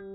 Good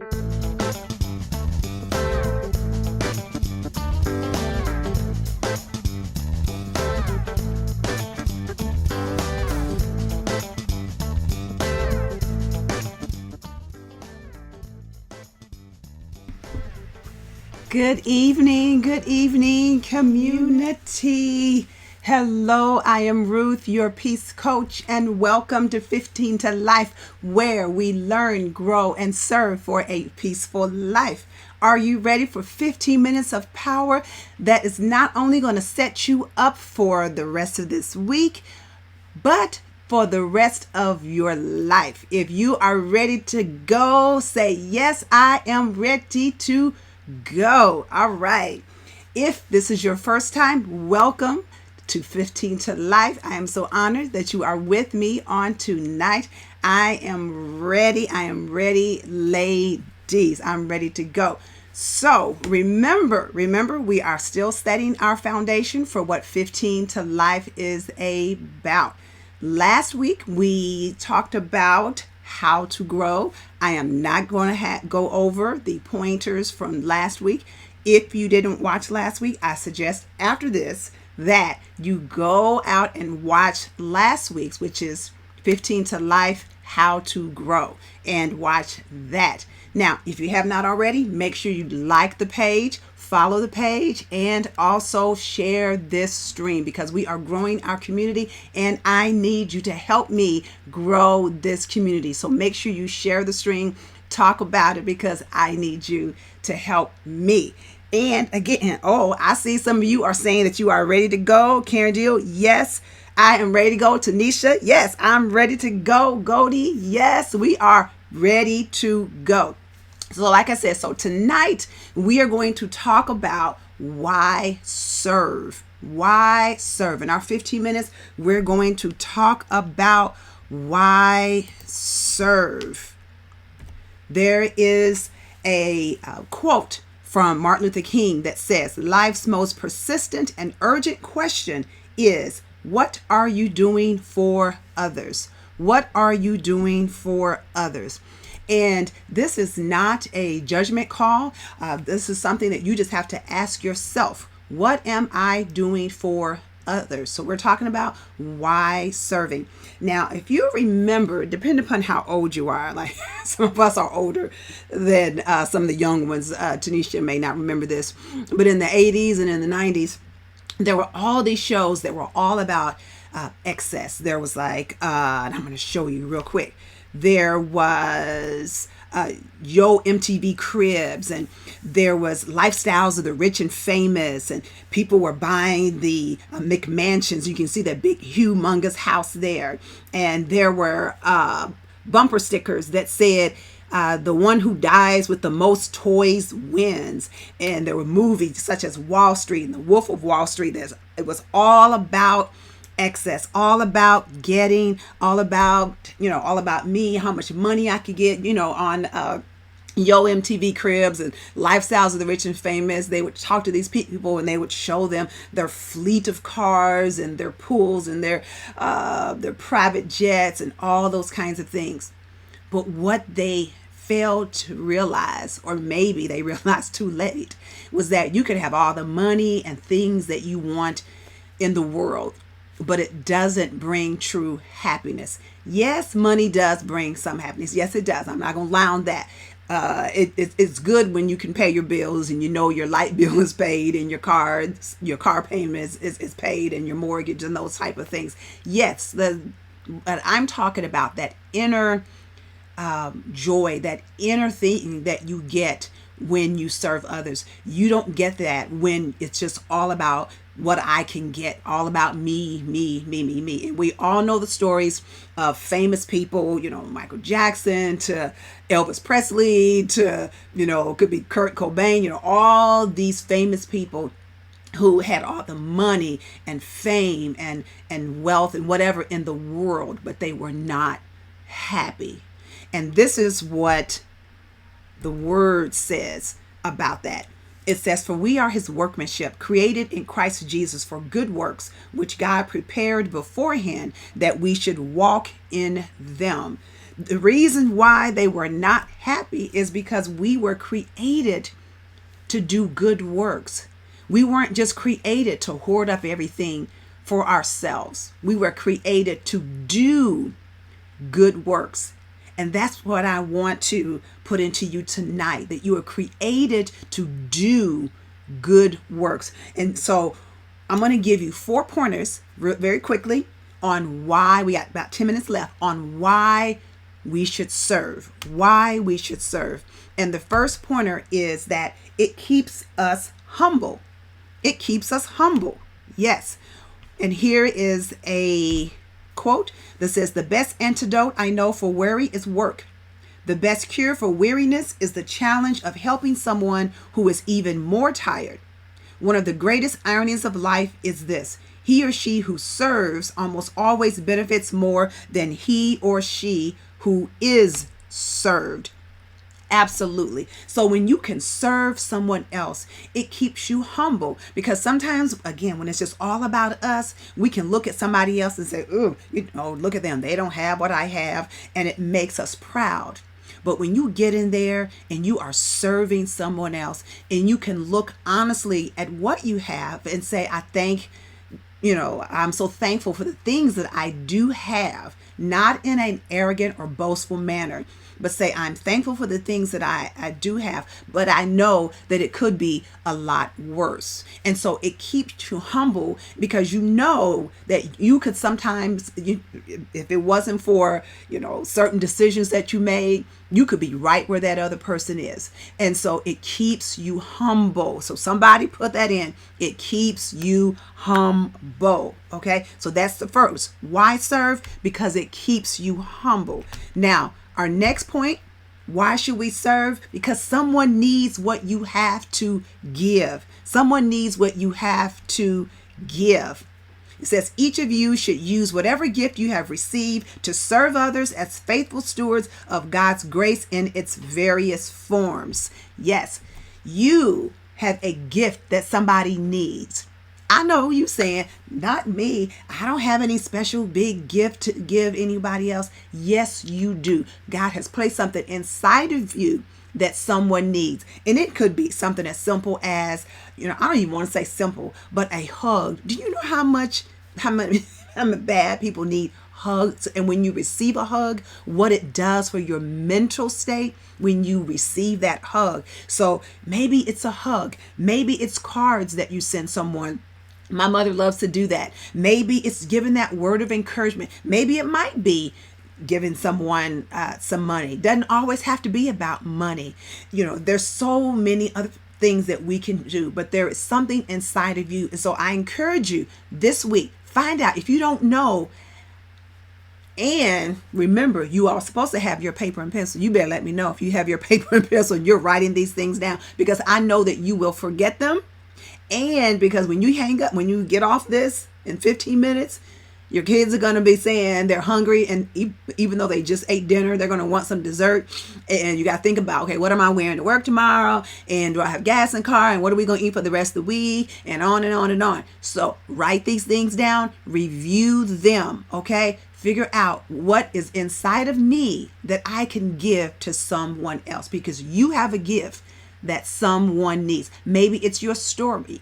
evening, community. Hello, I am Ruth, your peace coach, and welcome to 15 to Life, where we learn, grow, and serve for a peaceful life. Are you ready for 15 minutes of power that is not only going to set you up for the rest of this week, but for the rest of your life? If you are ready to go, say, yes, I am ready to go. All right. If this is your first time, welcome to 15 to Life. I am so honored that you are with me on tonight. I am ready, ladies. I'm ready to go. So remember, we are still setting our foundation for what 15 to Life is about. Last week, we talked about how to grow. I am not going to go over the pointers from last week. If you didn't watch last week, I suggest after this that you go out and watch last week's, which is 15 to Life, How to Grow, and watch that. Now, if you have not already, make sure you like the page, follow the page, and also share this stream, because we are growing our community and I need you to help me grow this community. So make sure you share the stream, talk about it, because I need you to help me. And again, I see some of you are saying that you are ready to go. Karen Deal, yes, I am ready to go. Tanisha, yes, I'm ready to go. Goldie, yes, we are ready to go. So like I said, so tonight we are going to talk about why serve. Why serve. In our 15 minutes, we're going to talk about why serve. There is a quote from Martin Luther King that says, life's most persistent and urgent question is, what are you doing for others? What are you doing for others? And this is not a judgment call. This is something that you just have to ask yourself. What am I doing for others? So we're talking about why serving. Now, if you remember, depending upon how old you are, like some of us are older than some of the young ones. Tanisha may not remember this, but in the 80s and in the 90s, there were all these shows that were all about excess. There was like, and I'm going to show you real quick. There was Yo MTV Cribs, and there was Lifestyles of the Rich and Famous, and people were buying the McMansions. You can see that big, humongous house there. And there were bumper stickers that said, the one who dies with the most toys wins. And there were movies such as Wall Street and The Wolf of Wall Street. It was all about excess, all about getting, all about me, how much money I could get, on Yo MTV Cribs and Lifestyles of the Rich and Famous. They would talk to these people and they would show them their fleet of cars and their pools and their private jets and all those kinds of things. But what they failed to realize, or maybe they realized too late, was that you could have all the money and things that you want in the world, but it doesn't bring true happiness. Yes, money does bring some happiness. Yes, it does. I'm not going to lie on that. It's good when you can pay your bills and your light bill is paid and your car payment is paid and your mortgage and those type of things. Yes, but I'm talking about that inner joy, that inner thing that you get when you serve others. You don't get that when it's just all about what I can get, all about me. And we all know the stories of famous people, Michael Jackson to Elvis Presley to, it could be Kurt Cobain, all these famous people who had all the money and fame and wealth and whatever in the world, but they were not happy. And this is what the word says about that. It says, for we are his workmanship, created in Christ Jesus for good works, which God prepared beforehand that we should walk in them. The reason why they were not happy is because we were created to do good works. We weren't just created to hoard up everything for ourselves. We were created to do good works. And that's what I want to put into you tonight, that you are created to do good works. And so I'm going to give you 4 pointers very quickly on why, we got about 10 minutes left, on why we should serve. Why we should serve. And the first pointer is that it keeps us humble. It keeps us humble. Yes. And here is a quote that says, "The best antidote I know for worry is work. The best cure for weariness is the challenge of helping someone who is even more tired. One of the greatest ironies of life is this: he or she who serves almost always benefits more than he or she who is served." Absolutely. So when you can serve someone else, it keeps you humble, because sometimes, again, when it's just all about us, we can look at somebody else and say, "Oh, look at them. They don't have what I have." And it makes us proud. But when you get in there and you are serving someone else, and you can look honestly at what you have and say, I'm so thankful for the things that I do have, not in an arrogant or boastful manner, but say, I'm thankful for the things that I do have, but I know that it could be a lot worse. And so it keeps you humble, because you know that you could sometimes, if it wasn't for, certain decisions that you made, you could be right where that other person is. And so it keeps you humble. So somebody put that in. It keeps you humble. Okay. So that's the first. Why serve? Because it keeps you humble. Now, our next point, why should we serve? Because someone needs what you have to give. Someone needs what you have to give. It says, each of you should use whatever gift you have received to serve others as faithful stewards of God's grace in its various forms. Yes, you have a gift that somebody needs. I know you saying, not me. I don't have any special big gift to give anybody else. Yes, you do. God has placed something inside of you that someone needs. And it could be something as simple as, I don't even want to say simple, but a hug. Do you know how much bad people need hugs? And when you receive a hug, what it does for your mental state when you receive that hug. So maybe it's a hug. Maybe it's cards that you send someone. My mother loves to do that. Maybe it's giving that word of encouragement. Maybe it might be giving someone some money. Doesn't always have to be about money. There's so many other things that we can do, but there is something inside of you. And so I encourage you this week, find out if you don't know. And remember, you are supposed to have your paper and pencil. You better let me know if you have your paper and pencil and you're writing these things down, because I know that you will forget them. And because when you hang up, when you get off this in 15 minutes, your kids are going to be saying they're hungry. And even though they just ate dinner, they're going to want some dessert. And you got to think about, okay, what am I wearing to work tomorrow? And do I have gas in the car? And what are we going to eat for the rest of the week? And on and on and on. So write these things down, review them, okay? Figure out what is inside of me that I can give to someone else, because you have a gift that someone needs. Maybe it's your story.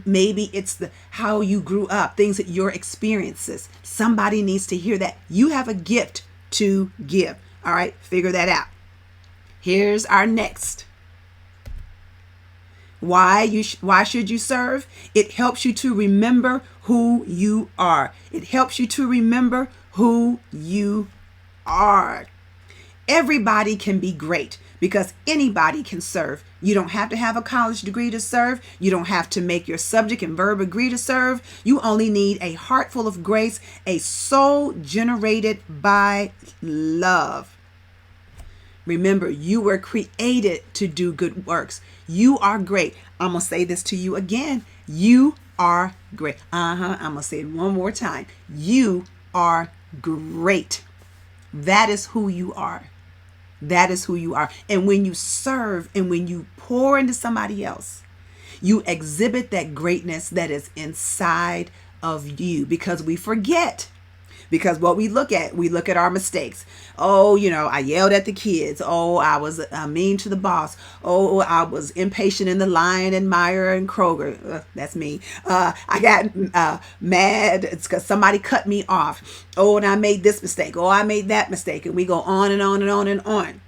Maybe it's how you grew up, things that your experiences. Somebody needs to hear that. You have a gift to give. All right, figure that out. Here's our next. Why should you serve? It helps you to remember who you are. It helps you to remember who you are. Everybody can be great, because anybody can serve. You don't have to have a college degree to serve. You don't have to make your subject and verb agree to serve. You only need a heart full of grace, a soul generated by love. Remember, you were created to do good works. You are great. I'm going to say this to you again. You are great. I'm going to say it one more time. You are great. That is who you are. That is who you are. And when you serve and when you pour into somebody else, you exhibit that greatness that is inside of you, because we forget Because what we look at our mistakes. Oh, I yelled at the kids. Oh, I was mean to the boss. Oh, I was impatient in the Lion and Meyer and Kroger. That's me. I got mad because somebody cut me off. Oh, and I made this mistake. Oh, I made that mistake. And we go on and on and on and on.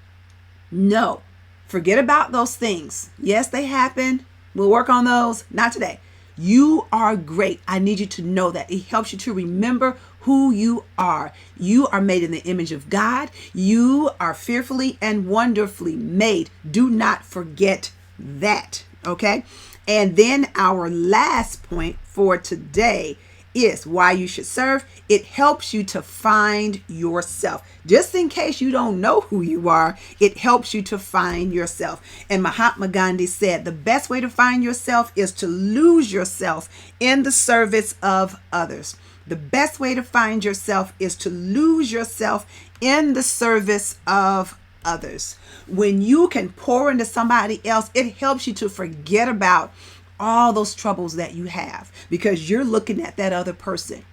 No, forget about those things. Yes, they happen. We'll work on those. Not today. You are great. I need you to know that. It helps you to remember who you are. You are made in the image of God. You are fearfully and wonderfully made. Do not forget that. Okay? And then our last point for today is why you should serve. It helps you to find yourself. Just in case you don't know who you are, it helps you to find yourself. And Mahatma Gandhi said the best way to find yourself is to lose yourself in the service of others. The best way to find yourself is to lose yourself in the service of others. When you can pour into somebody else, it helps you to forget about all those troubles that you have because you're looking at that other person.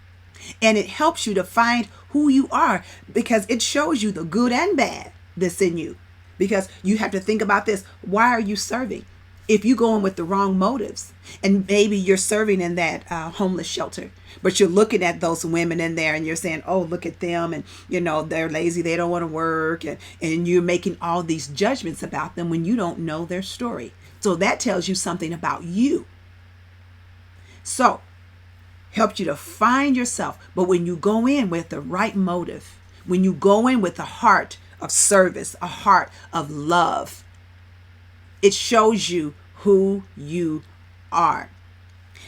And it helps you to find who you are because it shows you the good and bad that's in you. Because you have to think about this. Why are you serving? If you go in with the wrong motives, and maybe you're serving in that homeless shelter, but you're looking at those women in there and you're saying, oh, look at them. And, they're lazy. They don't want to work. And you're making all these judgments about them when you don't know their story. So that tells you something about you. So, helps you to find yourself. But when you go in with the right motive, when you go in with a heart of service, a heart of love, it shows you who you are.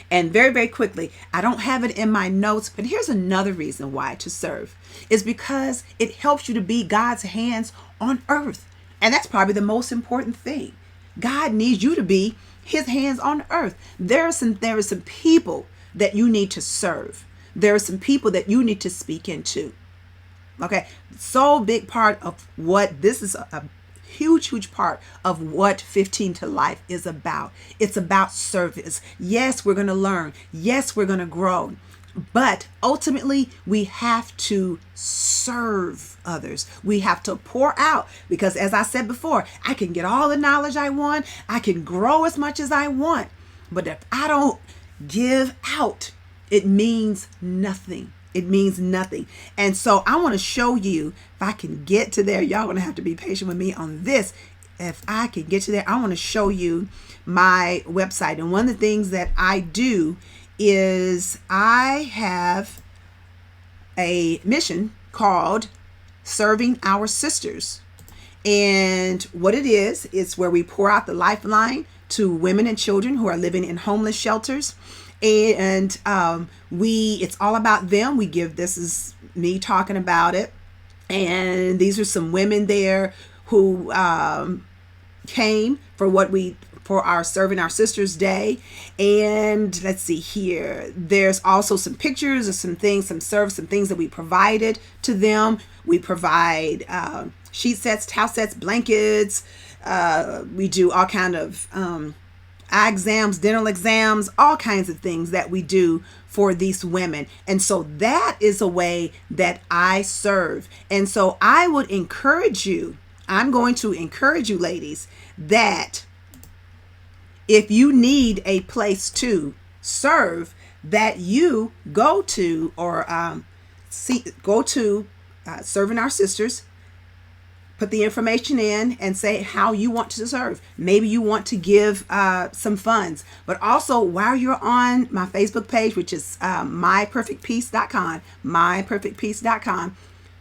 And very, very quickly, I don't have it in my notes, but here's another reason why to serve. Is because it helps you to be God's hands on earth. And that's probably the most important thing. God needs you to be his hands on earth. There are some people that you need to serve. There are some people that you need to speak into. Okay. So big part of what this is a huge part of what 15 to Life is about. It's about service. Yes, we're going to learn. Yes, we're going to grow. But ultimately, we have to serve others. We have to pour out because, as I said before, I can get all the knowledge I want. I can grow as much as I want. But if I don't give out, it means nothing. It means nothing. And so I want to show you, if I can get to there, y'all going to have to be patient with me on this. If I can get to there, I want to show you my website. And one of the things that I do is I have a mission called Serving Our Sisters. And what it is, it's where we pour out the lifeline to women and children who are living in homeless shelters. And it's all about them. This is me talking about it. And these are some women there who came for our Serving Our Sisters Day. And let's see here. There's also some pictures of some things, some things that we provided to them. We provide sheet sets, towel sets, blankets. We do all kind of eye exams, dental exams, all kinds of things that we do for these women. And so that is a way that I serve. And so I would encourage you, I'm going to encourage you, ladies, that if you need a place to serve, that you go to Serving Our Sisters, put the information in and say how you want to serve. Maybe you want to give some funds, but also while you're on my Facebook page, which is myperfectpeace.com,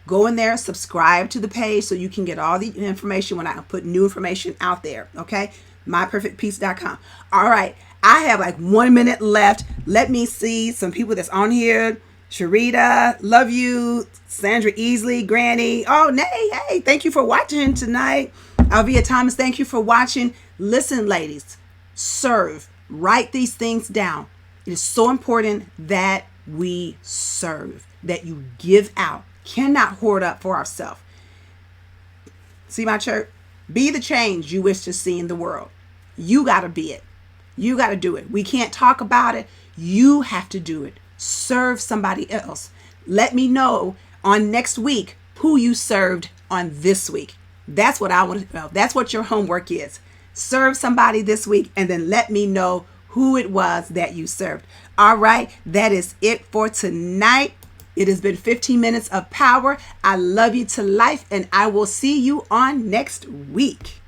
go in there, subscribe to the page so you can get all the information when I put new information out there. Okay. myperfectpeace.com. All right. I have like 1 minute left. Let me see some people that's on here. Sharita, love you. Sandra Easley, Granny. Oh, nay, hey, thank you for watching tonight. Alvia Thomas, thank you for watching. Listen, ladies, serve. Write these things down. It is so important that we serve, that you give out. Cannot hoard up for ourselves. See my church? Be the change you wish to see in the world. You got to be it. You got to do it. We can't talk about it. You have to do it. Serve somebody else. Let me know on next week who you served on this week. That's what I want to know. That's what your homework is. Serve somebody this week and then let me know who it was that you served. All right, that is it for tonight. It has been 15 minutes of power. I love you to life, and I will see you on next week.